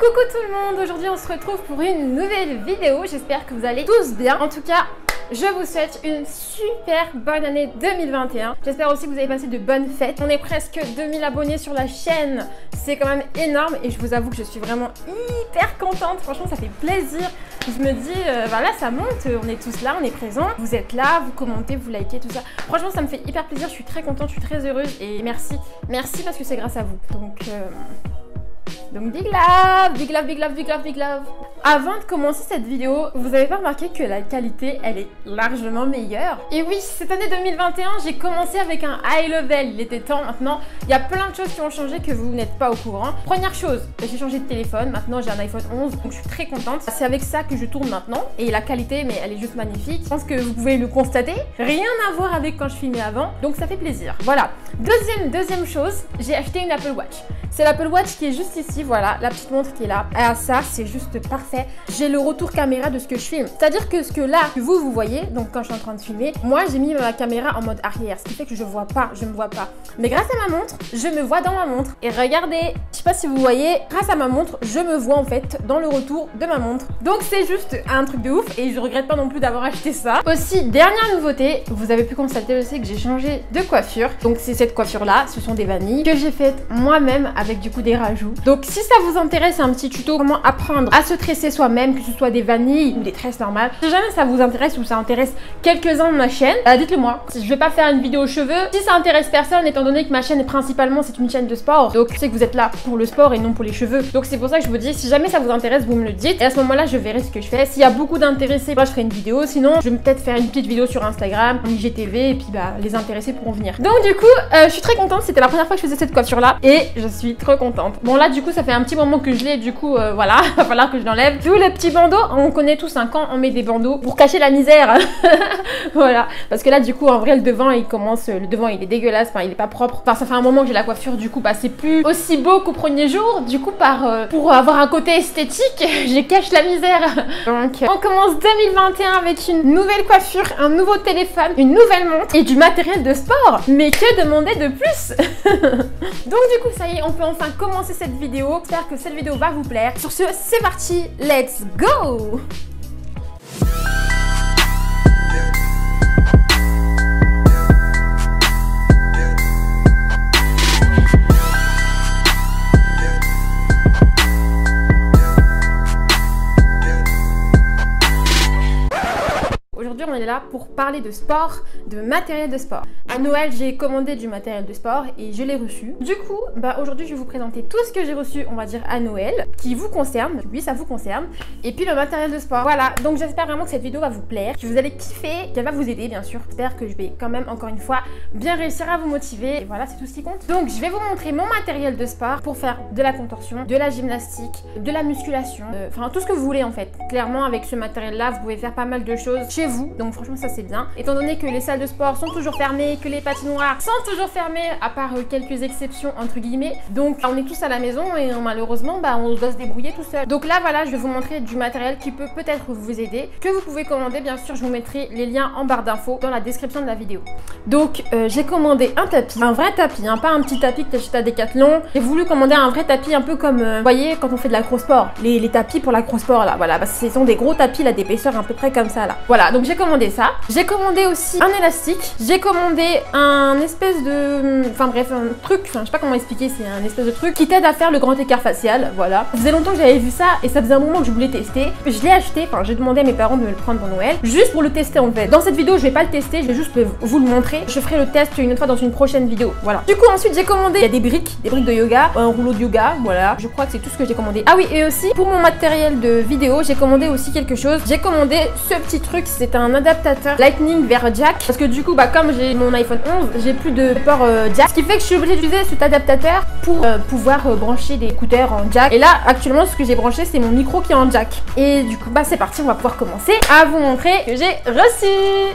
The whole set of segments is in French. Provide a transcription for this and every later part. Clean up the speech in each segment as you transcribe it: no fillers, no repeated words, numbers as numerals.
Coucou tout le monde, aujourd'hui on se retrouve pour une nouvelle vidéo, j'espère que vous allez tous bien. En tout cas, je vous souhaite une super bonne année 2021. J'espère aussi que vous avez passé de bonnes fêtes. On est presque 2000 abonnés sur la chaîne, c'est quand même énorme et je vous avoue que je suis vraiment hyper contente. Franchement ça fait plaisir. Je me dis, voilà ça monte, on est tous là, on est présents. Vous êtes là, vous commentez, vous likez, tout ça. Franchement ça me fait hyper plaisir, je suis très contente, je suis très heureuse et merci. Merci parce que c'est grâce à vous. Donc big love, big love, big love, big love, big love. Avant de commencer cette vidéo, vous avez pas remarqué que la qualité, elle est largement meilleure? Et oui, cette année 2021, j'ai commencé avec un high level. Il était temps maintenant. Il y a plein de choses qui ont changé que vous n'êtes pas au courant. Première chose, j'ai changé de téléphone. Maintenant, j'ai un iPhone 11, donc je suis très contente. C'est avec ça que je tourne maintenant. Et la qualité, mais elle est juste magnifique. Je pense que vous pouvez le constater. Rien à voir avec quand je filmais avant, donc ça fait plaisir. Voilà. Deuxième chose, j'ai acheté une Apple Watch. C'est l'Apple Watch qui est juste ici, voilà, la petite montre qui est là. Et ça, c'est juste parfait. J'ai le retour caméra de ce que je filme. C'est-à-dire que ce que là, vous voyez, donc quand je suis en train de filmer, moi, j'ai mis ma caméra en mode arrière, ce qui fait que je vois pas, je me vois pas. Mais grâce à ma montre, je me vois dans ma montre. Et regardez, je sais pas si vous voyez, grâce à ma montre, je me vois en fait dans le retour de ma montre. Donc c'est juste un truc de ouf et je regrette pas non plus d'avoir acheté ça. Aussi, dernière nouveauté, vous avez pu constater aussi que j'ai changé de coiffure. Donc c'est cette coiffure-là, ce sont des vanilles que j'ai faites moi-même avec du coup des rajouts. Donc si ça vous intéresse, un petit tuto comment apprendre à se tresser soi-même, que ce soit des vanilles ou des tresses normales. Si jamais ça vous intéresse ou ça intéresse quelques-uns de ma chaîne, dites-le moi. Je vais pas faire une vidéo cheveux si ça intéresse personne, étant donné que ma chaîne est principalement c'est une chaîne de sport. Donc je sais que vous êtes là pour le sport et non pour les cheveux. Donc c'est pour ça que je vous dis, si jamais ça vous intéresse, vous me le dites. Et à ce moment-là, je verrai ce que je fais. S'il y a beaucoup d'intéressés, moi je ferai une vidéo. Sinon, je vais peut-être faire une petite vidéo sur Instagram, en IGTV, et puis bah les intéressés pourront venir. Donc du coup, je suis très contente. C'était la première fois que je faisais cette coiffure là et je suis trop contente. Bon là du coup ça fait un petit moment que je l'ai, du coup voilà, va falloir que je l'enlève. D'où le petit bandeau, on connaît tous un quand on met des bandeaux pour cacher la misère. Voilà, parce que là du coup en vrai le devant il commence, le devant il est dégueulasse, enfin il est pas propre. Enfin ça fait un moment que j'ai la coiffure, du coup bah c'est plus aussi beau qu'au premier jour. Du coup pour avoir un côté esthétique, je cache la misère. Donc on commence 2021 avec une nouvelle coiffure, un nouveau téléphone, une nouvelle montre et du matériel de sport. Mais que demander de plus? Donc du coup ça y est, on peut enfin commencer cette vidéo. J'espère que cette vidéo va vous plaire. Sur ce, c'est parti, let's go! Aujourd'hui, on est là pour parler de sport, de matériel de sport. À Noël, j'ai commandé du matériel de sport et je l'ai reçu. Du coup, bah aujourd'hui, je vais vous présenter tout ce que j'ai reçu, on va dire à Noël, qui vous concerne. Oui, ça vous concerne. Et puis le matériel de sport. Voilà, donc j'espère vraiment que cette vidéo va vous plaire, que vous allez kiffer, qu'elle va vous aider, bien sûr. J'espère que je vais quand même, encore une fois, bien réussir à vous motiver. Et voilà, c'est tout ce qui compte. Donc, je vais vous montrer mon matériel de sport pour faire de la contorsion, de la gymnastique, de la musculation, enfin tout ce que vous voulez en fait. Clairement, avec ce matériel-là, vous pouvez faire pas mal de choses chez vous. Donc franchement ça c'est bien. Étant donné que les salles de sport sont toujours fermées, que les patinoires sont toujours fermées, à part quelques exceptions entre guillemets. Donc on est tous à la maison et malheureusement bah on doit se débrouiller tout seul. Donc là voilà, je vais vous montrer du matériel qui peut peut-être vous aider, que vous pouvez commander. Bien sûr je vous mettrai les liens en barre d'infos dans la description de la vidéo. Donc j'ai commandé un tapis, un vrai tapis, hein, pas un petit tapis que tu achètes à Decathlon. J'ai voulu commander un vrai tapis un peu comme, vous voyez quand on fait de l'acro-sport, les tapis pour l'acro-sport là, voilà, parce que ce sont des gros tapis là, d'épaisseur à peu près comme ça là. Voilà, donc j'ai commandé ça. J'ai commandé aussi un élastique. J'ai commandé un espèce de... Enfin bref, un truc, enfin je sais pas comment expliquer, c'est un espèce de truc qui t'aide à faire le grand écart facial, voilà. Ça faisait longtemps que j'avais vu ça et ça faisait un moment que je voulais tester. Je l'ai acheté, enfin j'ai demandé à mes parents de me le prendre pour Noël, juste pour le tester en fait. Dans cette vidéo, je vais pas le tester, je vais juste vous le montrer. Je ferai le test une autre fois dans une prochaine vidéo, voilà. Du coup ensuite j'ai commandé, il y a des briques de yoga, un rouleau de yoga, voilà. Je crois que c'est tout ce que j'ai commandé. Ah oui, et aussi pour mon matériel de vidéo, j'ai commandé aussi quelque chose. J'ai commandé ce petit truc, c'est un adaptateur Lightning vers jack, parce que du coup bah comme j'ai mon iPhone 11, j'ai plus de port jack, ce qui fait que je suis obligée d'utiliser cet adaptateur pour pouvoir brancher des écouteurs en jack. Et là actuellement ce que j'ai branché c'est mon micro qui est en jack. Et du coup bah c'est parti, on va pouvoir commencer à vous montrer que j'ai reçu.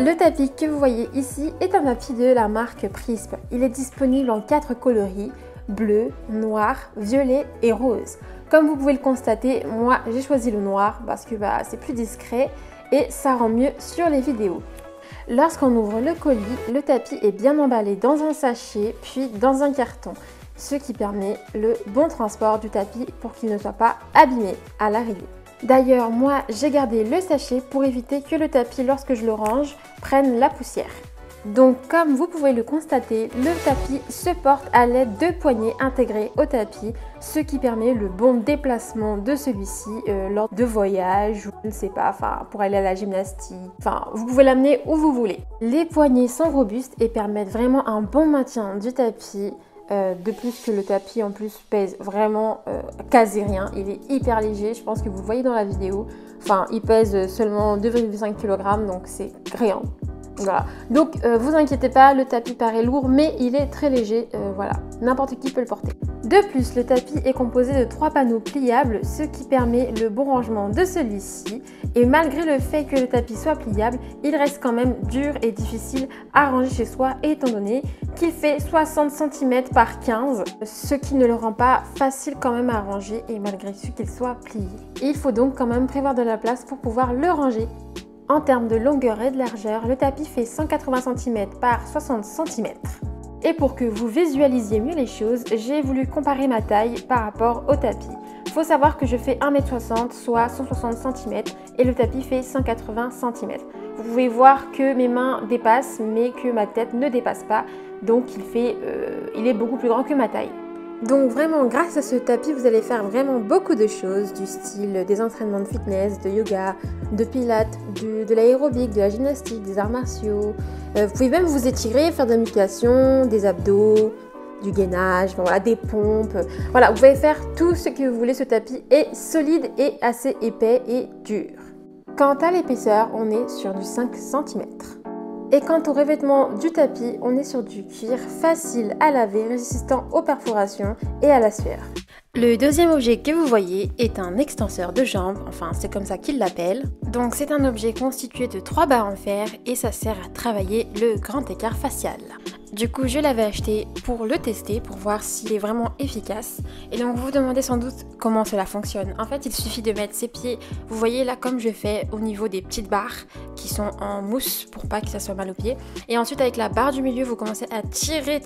Le tapis que vous voyez ici est un tapis de la marque Prisp. Il est disponible en 4 coloris, bleu, noir, violet et rose. Comme vous pouvez le constater, moi j'ai choisi le noir parce que c'est plus discret et ça rend mieux sur les vidéos. Lorsqu'on ouvre le colis, le tapis est bien emballé dans un sachet puis dans un carton, ce qui permet le bon transport du tapis pour qu'il ne soit pas abîmé à l'arrivée. D'ailleurs, moi j'ai gardé le sachet pour éviter que le tapis, lorsque je le range, prenne la poussière. Donc comme vous pouvez le constater, le tapis se porte à l'aide de poignées intégrées au tapis, ce qui permet le bon déplacement de celui-ci lors de voyages ou je ne sais pas, pour aller à la gymnastique. Vous pouvez l'amener où vous voulez. Les poignées sont robustes et permettent vraiment un bon maintien du tapis. De plus que le tapis en plus pèse vraiment quasi rien, il est hyper léger, je pense que vous le voyez dans la vidéo. Il pèse seulement 2,5 kg, donc c'est rien. Voilà, donc vous inquiétez pas, le tapis paraît lourd mais il est très léger, voilà, n'importe qui peut le porter. De plus, le tapis est composé de 3 panneaux pliables, ce qui permet le bon rangement de celui-ci. Et malgré le fait que le tapis soit pliable, il reste quand même dur et difficile à ranger chez soi, étant donné qu'il fait 60 cm par 15, ce qui ne le rend pas facile quand même à ranger et malgré ce qu'il soit plié. Il faut donc quand même prévoir de la place pour pouvoir le ranger. En termes de longueur et de largeur, le tapis fait 180 cm par 60 cm. Et pour que vous visualisiez mieux les choses, j'ai voulu comparer ma taille par rapport au tapis. Il faut savoir que je fais 1,60 m, soit 160 cm, et le tapis fait 180 cm. Vous pouvez voir que mes mains dépassent, mais que ma tête ne dépasse pas, donc il est beaucoup plus grand que ma taille. Donc vraiment, grâce à ce tapis, vous allez faire vraiment beaucoup de choses, du style des entraînements de fitness, de yoga, de pilates, de l'aérobic, de la gymnastique, des arts martiaux. Vous pouvez même vous étirer, faire de la musculation, des abdos, du gainage, des pompes. Voilà, vous pouvez faire tout ce que vous voulez. Ce tapis est solide et assez épais et dur. Quant à l'épaisseur, on est sur du 5 cm. Et quant au revêtement du tapis, on est sur du cuir facile à laver, résistant aux perforations et à la sueur. Le deuxième objet que vous voyez est un extenseur de jambes, c'est comme ça qu'ils l'appellent. Donc c'est un objet constitué de 3 barres en fer et ça sert à travailler le grand écart facial. Du coup, je l'avais acheté pour le tester, pour voir s'il est vraiment efficace. Et donc, vous vous demandez sans doute comment cela fonctionne. En fait, il suffit de mettre ses pieds, vous voyez là comme je fais, au niveau des petites barres qui sont en mousse pour pas que ça soit mal aux pieds. Et ensuite, avec la barre du milieu, vous commencez à tirer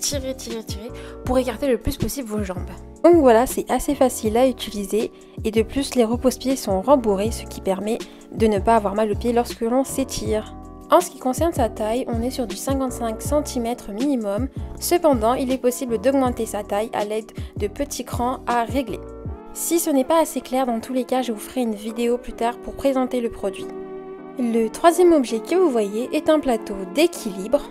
pour écarter le plus possible vos jambes. Donc voilà, c'est assez facile à utiliser. Et de plus, les repose-pieds sont rembourrés, ce qui permet de ne pas avoir mal aux pieds lorsque l'on s'étire. En ce qui concerne sa taille, on est sur du 55 cm minimum. Cependant, il est possible d'augmenter sa taille à l'aide de petits crans à régler. Si ce n'est pas assez clair, dans tous les cas, je vous ferai une vidéo plus tard pour présenter le produit. Le troisième objet que vous voyez est un plateau d'équilibre.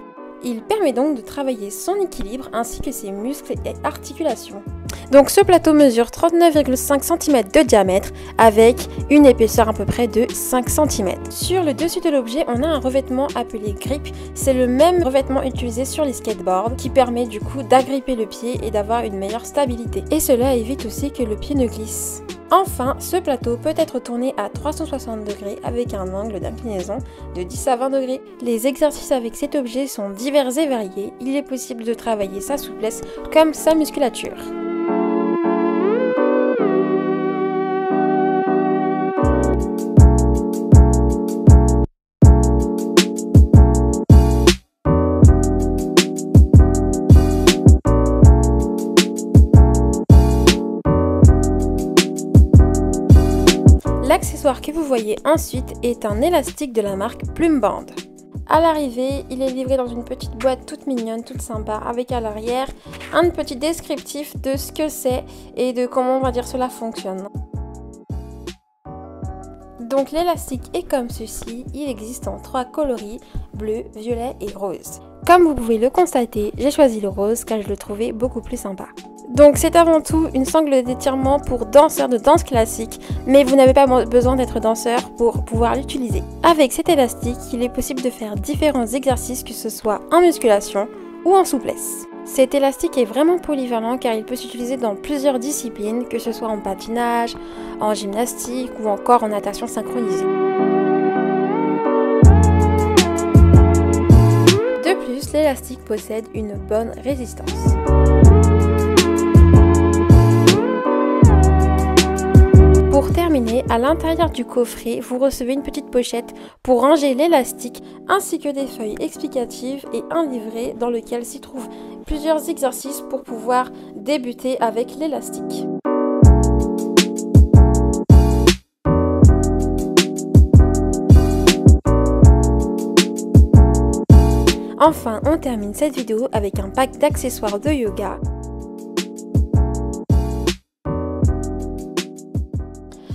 Il permet donc de travailler son équilibre ainsi que ses muscles et articulations. Donc ce plateau mesure 39,5 cm de diamètre avec une épaisseur à peu près de 5 cm. Sur le dessus de l'objet, on a un revêtement appelé grip. C'est le même revêtement utilisé sur les skateboards qui permet du coup d'agripper le pied et d'avoir une meilleure stabilité. Et cela évite aussi que le pied ne glisse. Enfin, ce plateau peut être tourné à 360 degrés avec un angle d'inclinaison de 10 à 20 degrés. Les exercices avec cet objet sont divers et variés. Il est possible de travailler sa souplesse comme sa musculature. L'accessoire que vous voyez ensuite est un élastique de la marque Plumband. À l'arrivée, il est livré dans une petite boîte toute mignonne, toute sympa, avec à l'arrière un petit descriptif de ce que c'est et de comment cela fonctionne. Donc l'élastique est comme ceci, il existe en 3 coloris, bleu, violet et rose. Comme vous pouvez le constater, j'ai choisi le rose car je le trouvais beaucoup plus sympa. Donc c'est avant tout une sangle d'étirement pour danseurs de danse classique, mais vous n'avez pas besoin d'être danseur pour pouvoir l'utiliser. Avec cet élastique, il est possible de faire différents exercices, que ce soit en musculation ou en souplesse. Cet élastique est vraiment polyvalent car il peut s'utiliser dans plusieurs disciplines, que ce soit en patinage, en gymnastique ou encore en natation synchronisée. plus, l'élastique possède une bonne résistance. Pour terminer, à l'intérieur du coffret, vous recevez une petite pochette pour ranger l'élastique ainsi que des feuilles explicatives et un livret dans lequel s'y trouvent plusieurs exercices pour pouvoir débuter avec l'élastique. Enfin, on termine cette vidéo avec un pack d'accessoires de yoga.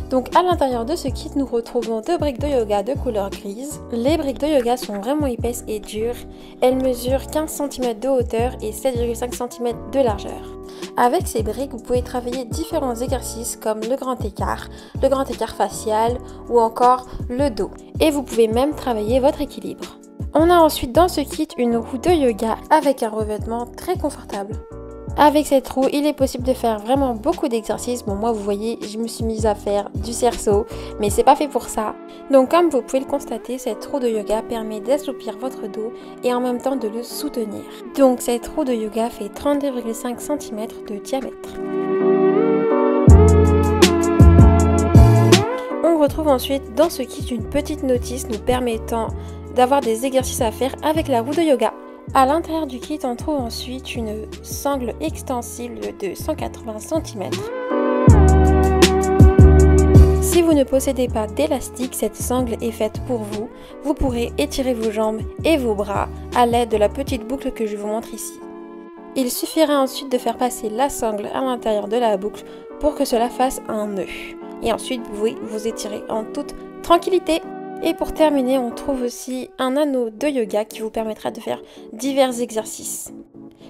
Donc à l'intérieur de ce kit, nous retrouvons 2 briques de yoga de couleur grise. Les briques de yoga sont vraiment épaisses et dures. Elles mesurent 15 cm de hauteur et 7,5 cm de largeur. Avec ces briques, vous pouvez travailler différents exercices comme le grand écart facial ou encore le dos. Et vous pouvez même travailler votre équilibre. On a ensuite dans ce kit une roue de yoga avec un revêtement très confortable. Avec cette roue, il est possible de faire vraiment beaucoup d'exercices. Bon, moi, vous voyez, je me suis mise à faire du cerceau, mais c'est pas fait pour ça. Donc, comme vous pouvez le constater, cette roue de yoga permet d'assouplir votre dos et en même temps de le soutenir. Donc, cette roue de yoga fait 32,5 cm de diamètre. On retrouve ensuite dans ce kit une petite notice nous permettant d'avoir des exercices à faire avec la roue de yoga. À l'intérieur du kit, on trouve ensuite une sangle extensible de 180 cm. Si vous ne possédez pas d'élastique, cette sangle est faite pour vous. Vous pourrez étirer vos jambes et vos bras à l'aide de la petite boucle que je vous montre ici. Il suffira ensuite de faire passer la sangle à l'intérieur de la boucle pour que cela fasse un nœud. Et ensuite, vous pouvez vous étirer en toute tranquillité. Et pour terminer, on trouve aussi un anneau de yoga qui vous permettra de faire divers exercices.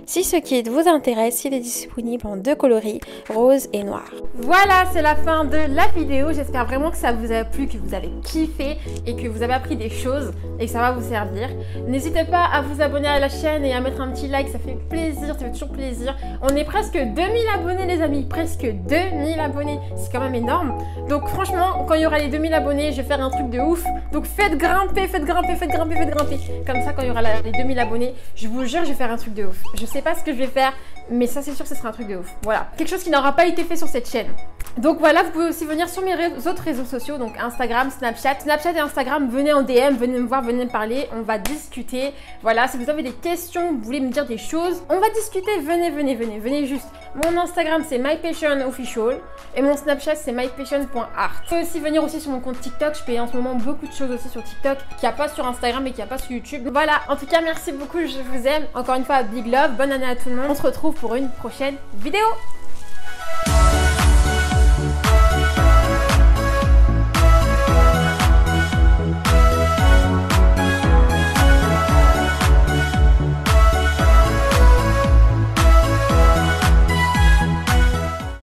Si ce kit vous intéresse, il est disponible en 2 coloris, rose et noir. Voilà, c'est la fin de la vidéo. J'espère vraiment que ça vous a plu, que vous avez kiffé et que vous avez appris des choses et que ça va vous servir. N'hésitez pas à vous abonner à la chaîne et à mettre un petit like, ça fait plaisir, ça fait toujours plaisir. On est presque 2000 abonnés les amis, presque 2000 abonnés, c'est quand même énorme. Donc franchement, quand il y aura les 2000 abonnés, je vais faire un truc de ouf. Donc faites grimper. Comme ça, quand il y aura les 2000 abonnés, je vous jure, je vais faire un truc de ouf. Je sais pas ce que je vais faire, mais ça c'est sûr que ce sera un truc de ouf. Voilà, quelque chose qui n'aura pas été fait sur cette chaîne. Donc voilà, vous pouvez aussi venir sur mes autres réseaux sociaux, donc Instagram, Snapchat et Instagram, venez en DM, venez me voir, venez me parler, on va discuter. Voilà, si vous avez des questions, vous voulez me dire des choses, on va discuter, venez juste. Mon Instagram c'est mypassionofficial et mon Snapchat c'est mypassion.art. Vous pouvez aussi venir aussi sur mon compte TikTok, je fais en ce moment beaucoup de choses aussi sur TikTok, qu'il n'y a pas sur Instagram et qu'il n'y a pas sur YouTube. Voilà, en tout cas merci beaucoup, je vous aime. Encore une fois, big love, bonne année à tout le monde. On se retrouve pour une prochaine vidéo.